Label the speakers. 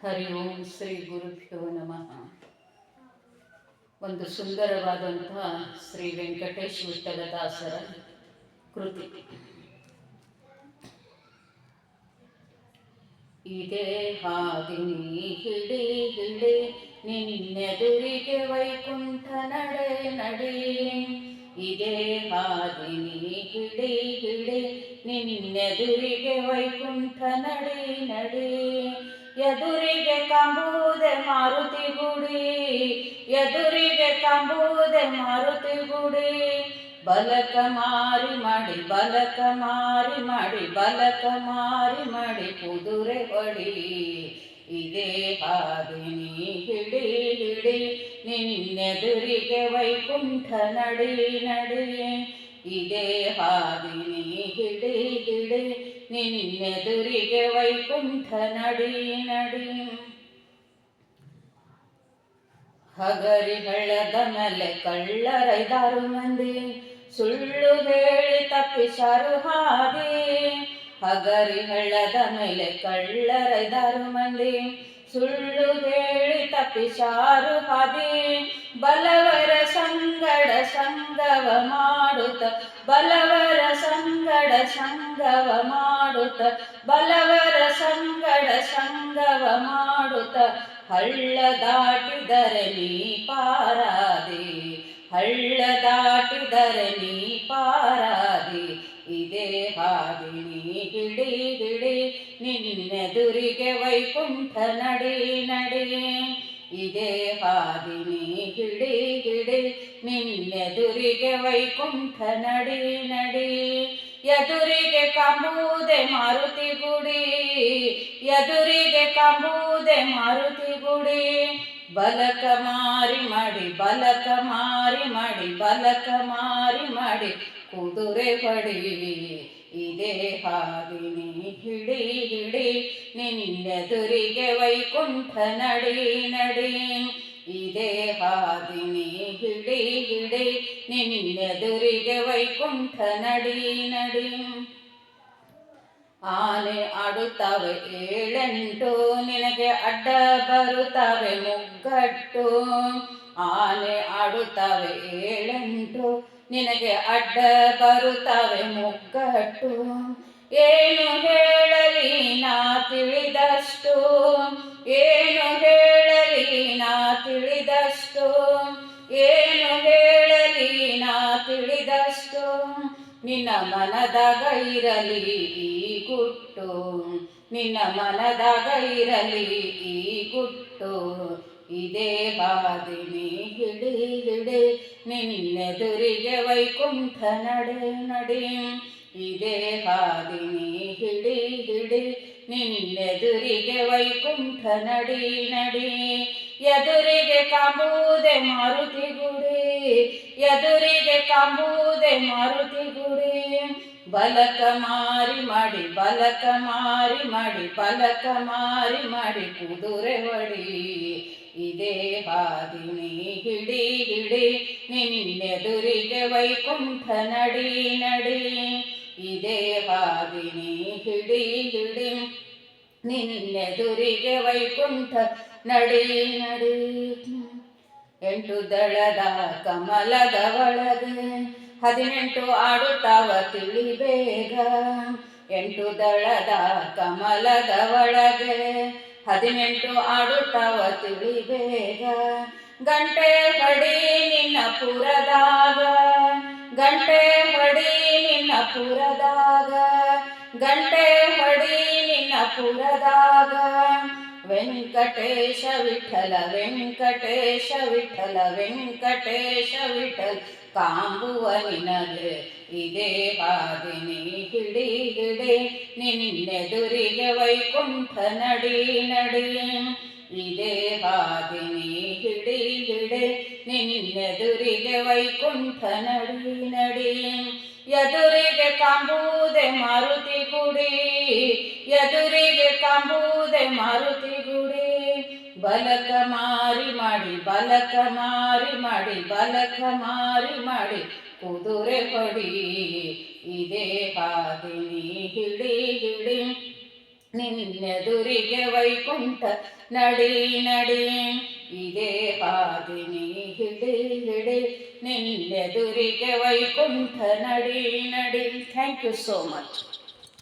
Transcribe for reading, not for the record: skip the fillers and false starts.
Speaker 1: ಹರಿ ಓಂ ಶ್ರೀ ಗುರುಭ್ಯೋ ನಮಃ. ಒಂದು ಸುಂದರವಾದಂತಹ ಶ್ರೀ ವೆಂಕಟೇಶ ವಿಠಲದಾಸರ ಕೃತಿ. ಇದೇ ಹಾದಿ ನೀ ಹಿಡಿ ಹಿಡಿ, ನಿನ್ನೆದುರಿಗೆ ವೈಕುಂಠ ನಡೆ ನಡಿ. ಇದೇ ಹಾದಿ ನೀ ಹಿಡಿ ಹಿಡಿ, ನಿನ್ನೆದುರಿಗೆ ವೈಕುಂಠ ನಡಿ ನಡಿ. ಎದುರಿಗೆ ಕಂಬುವುದೆ ಮಾರುತಿ ಗುಡಿ, ಎದುರಿಗೆ ಕಂಬುವುದೆ ಮಾರುತಿ ಗುಡಿ. ಬಲಕ ಮಾರಿ ಮಾಡಿ, ಬಲಕ ಮಾರಿ ಮಾಡಿ, ಬಲಕ ಮಾರಿ ಮಾಡಿ ಕುದುರೆ ಹೊಡಿ. ಇದೇ ಹಾದಿ ನೀ ಹಿಡಿ ಹಿಡಿ, ನಿನ್ನೆದುರಿಗೆ ವೈಕುಂಠ ನಡಿ ನಡಿ. ಇದೇ ಹಾದಿ ನೀ ಹಿಡಿ ಹಿಡಿ, ನಿನ್ನೆದುರಿಗೆ ವೈಕುಂಠ ನಡಿ ನಡಿ. ಹಗರಿ ಹಳ್ಳದ ಮೇಲೆ ಕಳ್ಳರೈದಾರು ಮಂದಿ, ಸುಳ್ಳು ಹೇಳಿ ತಪ್ಪಿಸಾರು ಹಾದಿ. ಹಗರಿ ಹಳ್ಳದ ಮೇಲೆ ಕಳ್ಳರೈದಾರು ಮಂದಿ, ಸುಳ್ಳು ಹೇಳಿ ತಪ್ಪಿಸಾರು ಹಾದಿ. ಬಲವರ ಸಂಗಡ ಸಂಗವ ಮಾಡುತ್ತ, ಬಲವರ ಸಂಗಡ ಸಂಗವ ಮಾಡುತ್ತ, ಬಲವರ ಸಂಗಡ ಸಂಗವ ಮಾಡುತ್ತ. ಹಳ್ಳ ದಾಟಿದರೆ ನೀ ಪಾರಾದೆ, ಹಳ್ಳ ದಾಟಿದರೆ ನೀ ಪಾರಾದೆ. ಇದೇ ಹಾದಿ ನೀ ಹಿಡಿ ಹಿಡಿ, ನಿನ್ನೆದುರಿಗೆ ವೈಕುಂಠ ನಡಿ ನಡಿ. ಇದೇ ಹಾದಿ ನೀ ಹಿಡಿ ಹಿಡಿ, ನಿನ್ನೆದುರಿಗೆ ವೈಕುಂಠ ನಡಿ ನಡಿ. ಎದುರಿಗೆ ಕಂಬುವುದೆ ಮಾರುತಿ ಗುಡಿ, ಎದುರಿಗೆ ಕಂಬುವುದೆ ಮಾರುತಿ ಗುಡಿ. ಬಲಕ ಮಾರಿ ಮಾಡಿ, ಬಲಕ ಮಾರಿ ಮಾಡಿ, ಬಲಕ ಮಾರಿ ಮಾಡಿ ಕುದುರೆ ಹೊಡಿ. ಇದೇ ಹಾದಿ ನೀ ಹಿಡಿ ಹಿಡಿ, ನಿನ್ನೆದುರಿಗೆ ವೈಕುಂಠ ನಡಿ ನಡಿ. ಇದೇ ಹಾದಿ ನೀ ಹಿಡಿ ಹಿಡಿ, ನಿನ್ನೆದುರಿಗೆ ವೈಕುಂಠ ನಡಿ ನಡಿ. ಆನೆ ಆಡುತ್ತವೆ ಏಳೆಂಟು, ನಿನಗೆ ಅಡ್ಡ ಬರುತ್ತವೆ ಮುಗ್ಗಟ್ಟು. ಆನೆ ಆಡುತ್ತವೆ ಏಳೆಂಟು, ನಿನಗೆ ಅಡ್ಡ ಬರುತ್ತವೆ ಮುಗ್ಗಟ್ಟು. ಏನು ಹೇಳಲಿ ನಾ ತಿಳಿದಷ್ಟು, ಏನು ಹೇಳಲಿ ನಾ ತಿಳಿದಷ್ಟು, ಏನು ಹೇಳಲಿ ನಾ ತಿಳಿದಷ್ಟು. ನಿನ್ನ ಮನದಾಗ ಇರಲಿ ಈ ಗುಟ್ಟು, ನಿನ್ನ ಮನದಾಗ ಇರಲಿ ಈ ಗುಟ್ಟು. ಇದೇ ಹಾದಿ ನೀ ಹಿಡಿ ಹಿಡಿ, ನಿನ್ನೆದುರಿಗೆ ವೈಕುಂಠ ನಡೆ ನಡಿ. ಇದೇ ಹಾದಿ ನೀ ಹಿಡಿ ಹಿಡಿ, ನಿನ್ನೆದುರಿಗೆ ವೈಕುಂಠ ನಡಿ ನಡಿ. ಎದುರಿಗೆ ಕಂಬುವುದೆ ಮಾರುತಿ ಗುಡಿ, ಎದುರಿಗೆ ಕಂಬುವುದೆ ಮಾರುತಿ ಗುಡಿ. ಬಲಕ ಮಾರಿ ಮಾಡಿ, ಬಲಕ ಮಾರಿ ಮಾಡಿ, ಬಲಕ ಮಾರಿ ಮಾಡಿ ಕುದುರೆ ಹೊಡಿ. ಇದೇ ಹಾದಿ ನೀ ಹಿಡಿ ಹಿಡಿ, ನಿನ್ನೆದುರಿಗೆ ವೈಕುಂಠ ನಡಿ ನಡಿ. ಇದೇ ಹಾದಿ ನೀ ಹಿಡಿ ಹಿಡಿ, ನಿನ್ನೆದುರಿಗೆ ವೈಕುಂಠ ನಡಿ ನಡಿ. ಎಂಟು ದಳದ ಕಮಲದ ಒಳಗೆ 18 ಆಡುತ್ತಾವ ತಿಳಿಬೇಗ. ಎಂಟು ದಳದ ಕಮಲದ ಒಳಗೆ 18 ಆಡುತ್ತಾವ ತಿಳಿಬೇಗ. ಗಂಟೆ ಹೊಡಿ ನಿನ್ನ ಪುರದಾಗ, ಗಂಟೆ ಹೊಡಿ ನಿನ್ನ ಪುರದಾಗ, ಗಂಟೆ ಹೊಡಿ ನಿನ್ನ ಪುರದಾಗ. ವೆಂಕಟೇಶ ವಿಠಲ ವೆಂಕಟೇಶ ವಿಠಲ ವೆಂಕಟೇಶ ವಿಠಲ ಕಾಂಬುವ ನಿನಗೆ. ಇದೇ ಹಾದಿ ನೀ ಹಿಡಿ ಹಿಡಿ, ನಿನ್ನೆದುರಿಗೆ ವೈಕುಂಠ ನಡಿ ನಡಿ. ಇದೇ ಹಾದಿ ನೀ ಹಿಡಿ ಹಿಡಿ, ನಿನ್ನೆದುರಿಗೆ ವೈಕುಂಠ ನಡಿ ನಡಿ. ಎದುರಿಗೆ ಕಂಬುವುದೆ ಮಾರುತಿ ಗುಡಿ, ಎದುರಿಗೆ ಕಂಬುವುದೆ ಮಾರುತಿ ಗುಡಿ. ಬಲಕ ಮಾರಿ ಮಾಡಿ, ಬಲಕ ಮಾರಿ ಮಾಡಿ, ಬಲಕ ಮಾರಿ ಮಾಡಿ ಕುದುರೆ ಹೊಡಿ. ಇದೇ ಹಾದಿ ನೀ ಹಿಡಿ ಹಿಡಿ, ನಿನ್ನೆದುರಿಗೆ ವೈಕುಂಠ ನಡಿ ನಡಿ, ಇದೇ ಹಾದಿನಿ ಹಿಡಿ ಹಿಡಿ, ನಿನ್ನೆದುರಿಗೆ ವೈಕುಂಠ ನಡಿ ನಡಿ. Thank you so much.